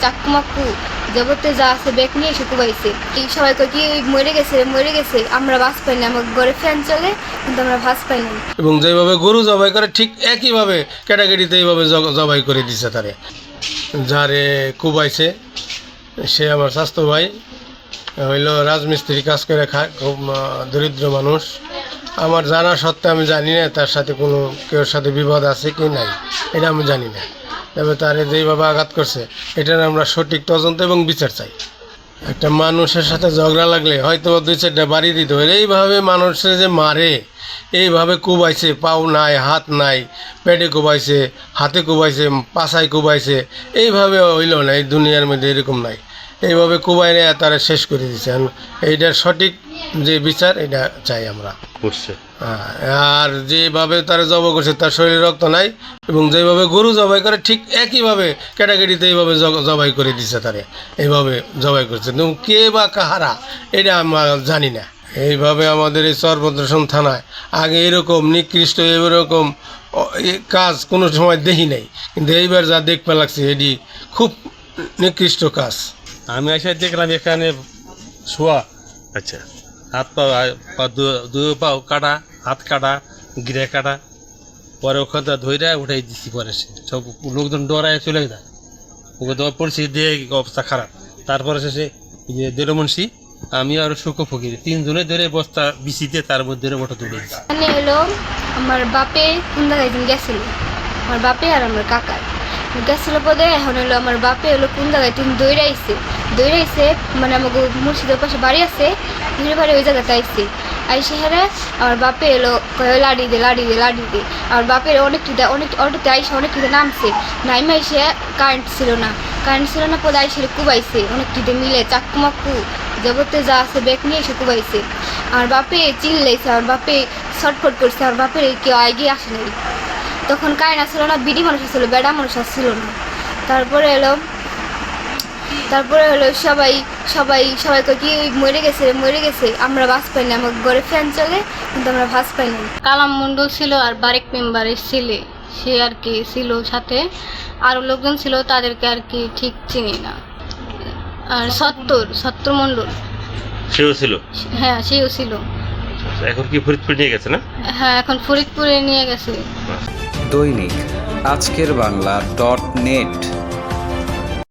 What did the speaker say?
চাক্কু মাক্কু জগতে যা আছে ব্যাগ নিয়ে এসে কুবাইছে। এই সবাই কয় কি মরে গেছে, আমরা বাস পাই না, আমার ঘরে ফ্যান চলে কিন্তু আমরা বাস পাই না। এবং যেভাবে গরু জবাই করে ঠিক একইভাবে ক্যাটাগরিতে এইভাবে জবাই করে দিছে তারে। যারে কুবাইছে সে আমার স্বাস্থ্য ভাই, হইল রাজমিস্ত্রি কাজ করে খায়, খুব দরিদ্র মানুষ। আমার জানা সত্ত্বে আমি জানি না তার সাথে কোনো কেউর সাথে বিবাদ আছে কি নাই, এটা আমি জানি না। তবে তারে যেইভাবে আঘাত করছে এটার আমরা সঠিক তদন্ত এবং বিচার চাই। একটা মানুষের সাথে ঝগড়া লাগলে হয়তো 2-4টা বাড়ি দিতে হয়, এইভাবে মানুষের যে মারে, এইভাবে কুবাইছে, পাও নাই হাত নাই, পেটে কুবাইছে, হাতে কুবাইছে, পাছায় কুবাইছে, এইভাবে হইল না, এই দুনিয়ার মধ্যে এরকম নাই। এইভাবে কুবাই নিয়ে তারা শেষ করে দিচ্ছে। এইটার সঠিক যে বিচার এটা চাই আমরা। আর যেভাবে তারা জবাই করছে তার শরীরে রক্ত নাই, এবং যেভাবে গরু জবাই করে ঠিক একইভাবে ক্যাটাগরিতে এইভাবে জবাই করে দিচ্ছে তারে, এইভাবে জবাই করছে। কে বা কাহারা এটা আমরা জানি না। এইভাবে আমাদের এই চরভদ্রেশন থানায় আগে এরকম নিকৃষ্ট এরকম কাজ কোনো সময় দেখি নাই, কিন্তু এইবার যা দেখতে লাগছে এটি খুব নিকৃষ্ট কাজ। আমি এসে দেখলাম এখানে শোয়া, আচ্ছা, হাত পা দুই পাও কাটা, হাত কাটা, গিরে কাটা, পরে ওখানটা ধরে উঠাই দিচ্ছি। পরে সব লোকজন ডরায় চলে যায়, ওকে দেওয়ার পরিস্থিতি দিয়ে অবস্থা খারাপ। তারপরে শেষে যে দেড়মনসি, আমি আর সুখ ফকির 3 জনে ধরে বস্তা বিছিতে তার মধ্যে ওটা তুলে দিচ্ছি। মানে হলো আমার বাপে কোন জায়গায় গেছিল, আমার বাপে আর আমার কাকার গেছিল পদে। এখন হলো আমার বাপে হলো কোন জায়গায় দৌড়াইছে মানে আমাকে মুর্শিদের পাশে বাড়ি আছে, ঘুরে বাড়ি ওই জায়গাতে আইসে হেরে আমার বাপে এলো লাড়ি দে। আমার বাপের অনেক অটোতে আইসে অনেকটিতে নামছে, নাইমে আইসে কারেন্ট ছিল না পদে আইসে কুবাইছে অনেকটিতে মিলে, চাক্কু মাক্কু জগতে যা আছে ব্যাগ নিয়ে এসে কুবাইছে। আমার বাপে চিল্লাইছে, আমার বাপে ছটফট করছে, আমার বাপের কেউ এগিয়ে আসে নাই। তখন কারেন্ট আসছিল না, বিড়ি মানুষ আসছিল, বেড়া মানুষ আসছিল না। তারপরে হলো সবাই কয় কি মরে গেছে, আমরা বাস পাই না, আমার ঘরে ফ্যান চলে কিন্তু আমরা বাস পাই না। কালাম মণ্ডল ছিল আর বারেক মেম্বারের ছেলে, সে আর কি ছিল সাথে, আরও লোকজন ছিল, তাদেরকে আর কি ঠিক চিনি না। আর সত্তর মণ্ডল সেও ছিল। হ্যাঁ, সেও ছিল। এখন কি ফরিদপুর নিয়ে গেছে না? হ্যাঁ, এখন ফরিদপুরে নিয়ে গেছে। দৈনিক আজকের বাংলা .net